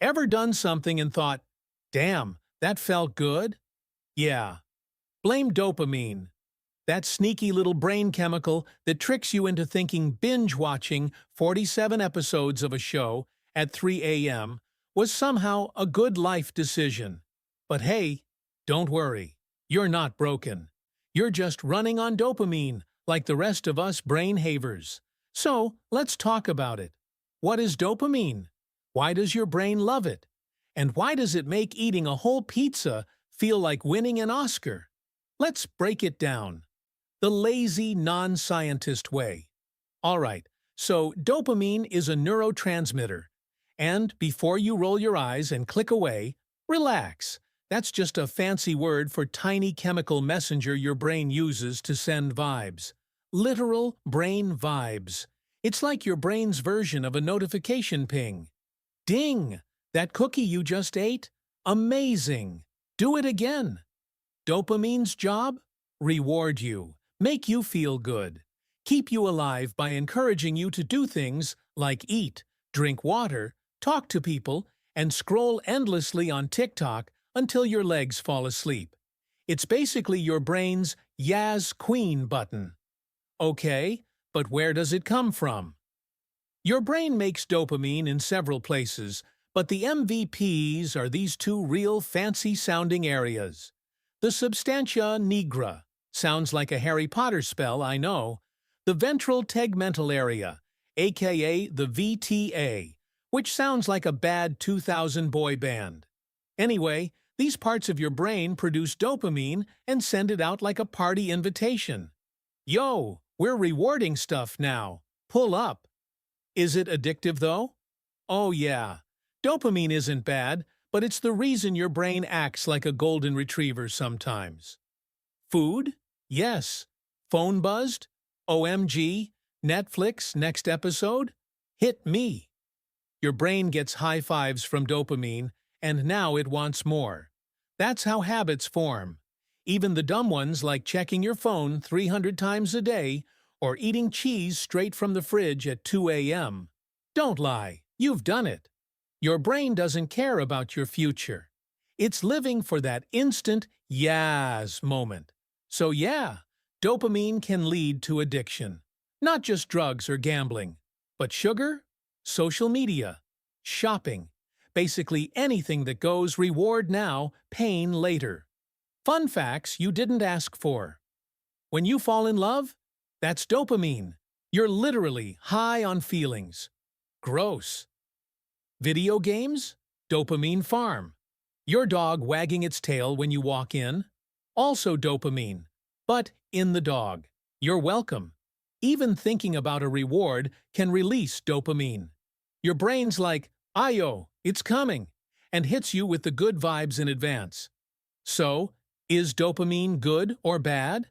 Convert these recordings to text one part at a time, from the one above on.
Ever done something and thought, damn, that felt good? Yeah. Blame dopamine, that sneaky little brain chemical that tricks you into thinking binge-watching 47 episodes of a show at 3 a.m. was somehow a good life decision. But hey, don't worry. You're not broken. You're just running on dopamine like the rest of us brain havers. So, let's talk about it. What is dopamine? Why does your brain love it? And why does it make eating a whole pizza feel like winning an Oscar? Let's break it down. The lazy, non-scientist way. Alright, so dopamine is a neurotransmitter. And before you roll your eyes and click away, relax. That's just a fancy word for tiny chemical messenger your brain uses to send vibes. Literal brain vibes. It's like your brain's version of a notification ping. Ding! That cookie you just ate? Amazing! Do it again! Dopamine's job? Reward you. Make you feel good. Keep you alive by encouraging you to do things like eat, drink water, talk to people, and scroll endlessly on TikTok until your legs fall asleep. It's basically your brain's Yas Queen button. Okay, but where does it come from? Your brain makes dopamine in several places, but the MVPs are these two real fancy-sounding areas. The substantia nigra sounds like a Harry Potter spell, I know. The ventral tegmental area, aka the VTA, which sounds like a bad 2000 boy band. Anyway, these parts of your brain produce dopamine and send it out like a party invitation. Yo, we're rewarding stuff now. Pull up. Is it addictive though? Oh yeah. Dopamine isn't bad, but it's the reason your brain acts like a golden retriever sometimes. Food? Yes. Phone buzzed? OMG? Netflix, next episode? Hit me. Your brain gets high fives from dopamine, and now it wants more. That's how habits form. Even the dumb ones like checking your phone 300 times a day or eating cheese straight from the fridge at 2 a.m. Don't lie, you've done it. Your brain doesn't care about your future. It's living for that instant yes moment. So yeah, dopamine can lead to addiction. Not just drugs or gambling, but sugar, social media, shopping, basically anything that goes reward now, pain later. Fun facts you didn't ask for. When you fall in love, that's dopamine. You're literally high on feelings. Gross. Video games? Dopamine farm. Your dog wagging its tail when you walk in? Also dopamine. But in the dog. You're welcome. Even thinking about a reward can release dopamine. Your brain's like, "Ayo, it's coming," and hits you with the good vibes in advance. So, is dopamine good or bad?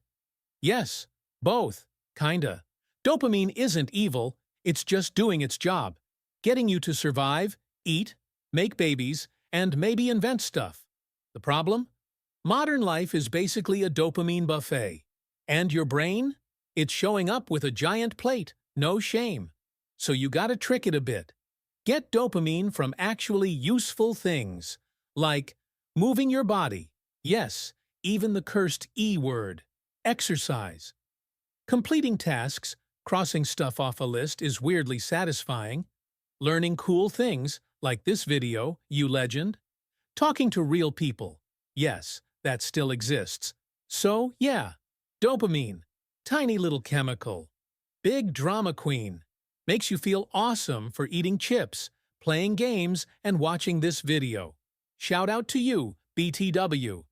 Yes, both, kinda. Dopamine isn't evil, it's just doing its job, getting you to survive, eat, make babies, and maybe invent stuff. The problem? Modern life is basically a dopamine buffet. And your brain? It's showing up with a giant plate, no shame. So you gotta trick it a bit. Get dopamine from actually useful things, like moving your body. Yes, even the cursed E word. Exercise. Completing tasks, crossing stuff off a list is weirdly satisfying. Learning cool things, like this video, you legend. Talking to real people. Yes, that still exists. So, yeah, dopamine. Tiny little chemical. Big drama queen. Makes you feel awesome for eating chips, playing games, and watching this video. Shout out to you, BTW.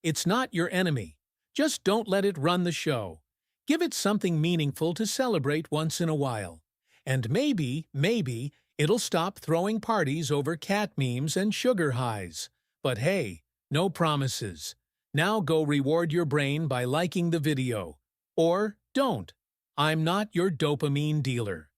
It's not your enemy. Just don't let it run the show. Give it something meaningful to celebrate once in a while. And maybe, it'll stop throwing parties over cat memes and sugar highs. But hey, no promises. Now go reward your brain by liking the video. Or don't. I'm not your dopamine dealer.